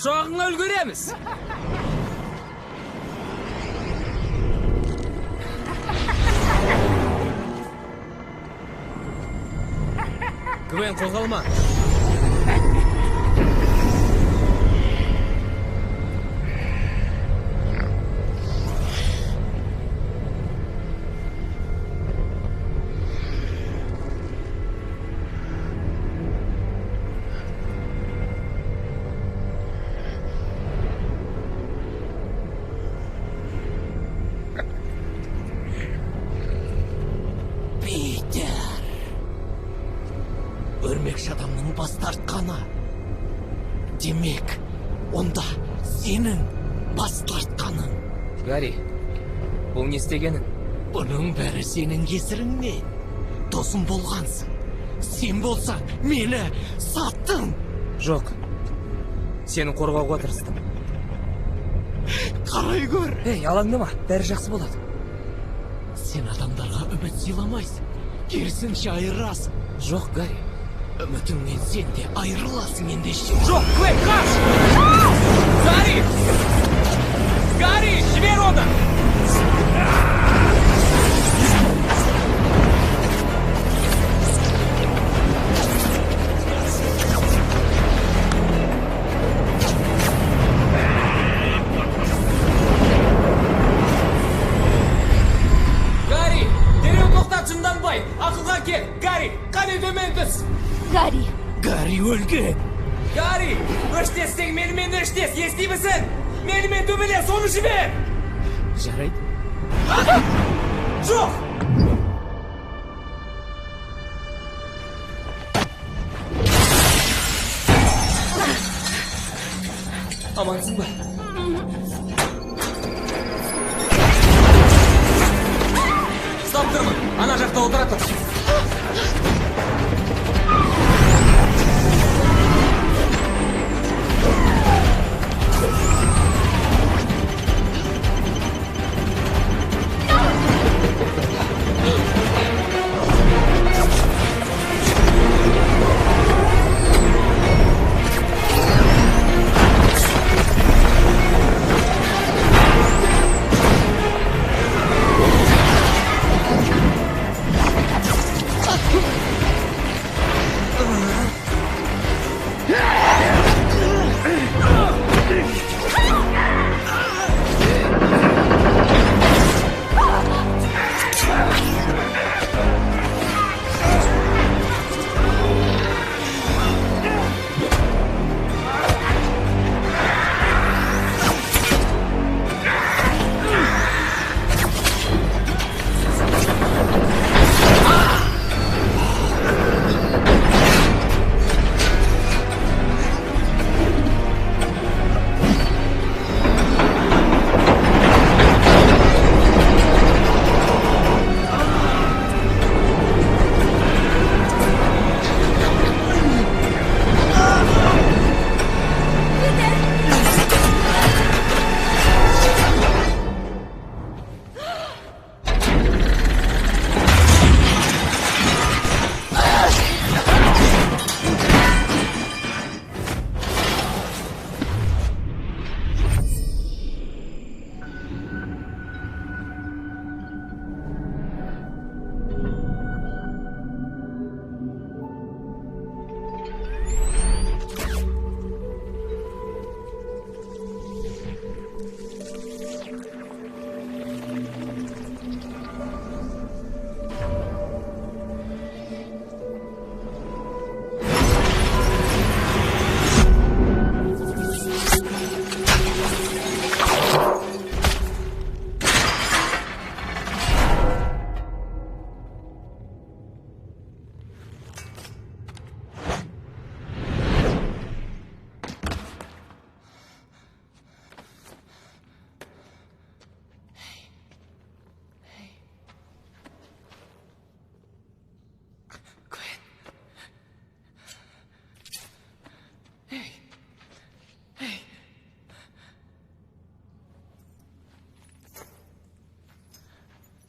Шоғыңа үлгереміз. Гвен, қозғалма. Өрмекші адамның бас тартқаны. Демек, онда сенің бас тартқаның. Гарри, бұл не істегенің? Бұның бәрі сенің кесіріңнен. Досым болғансың. Сен болсаң, мені саттың. Жоқ. Сені қорғауға тырыстым. Қарай көр. Алаңдама, бәрі жақсы болады. Сен адамдарға үміт сыйламайсың. Керісінше айырасың. Жоқ, Гарри. Үмітіңнен сен де айырыласың ендеше. Жоқ, Гвен, қаш! Гарри! Гарри, жібер оны! Гарри, дереу тоқтат, жынданбай! Ақылға кел! Гарри, қане төменбіз! Гарри өлген. Гарри, өштестің, менімен өштес, естимісің? Менімен төбелес, оны жібер! Жарайды. Жоқ! Амансың ба? Ұстап тұрмын, ана жақта отыра тұр.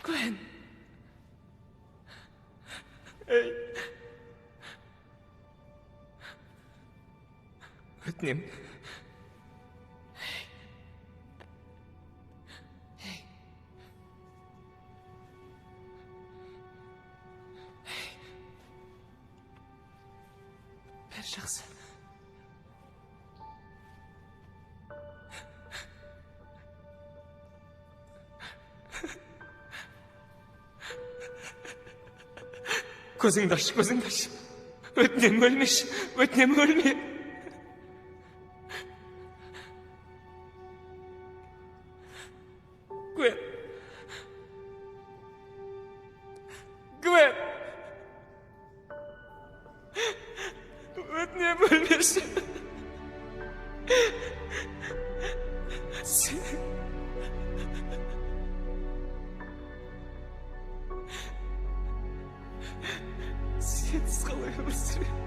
Gwen. өтінемін Жақсы. Көзіңді аш, көзіңді аш. Өтінем өлмеші, өтінем өлме. Гвен. Гвен. Өтінем өлмеші. Сенсіз қалай өмір сүремін?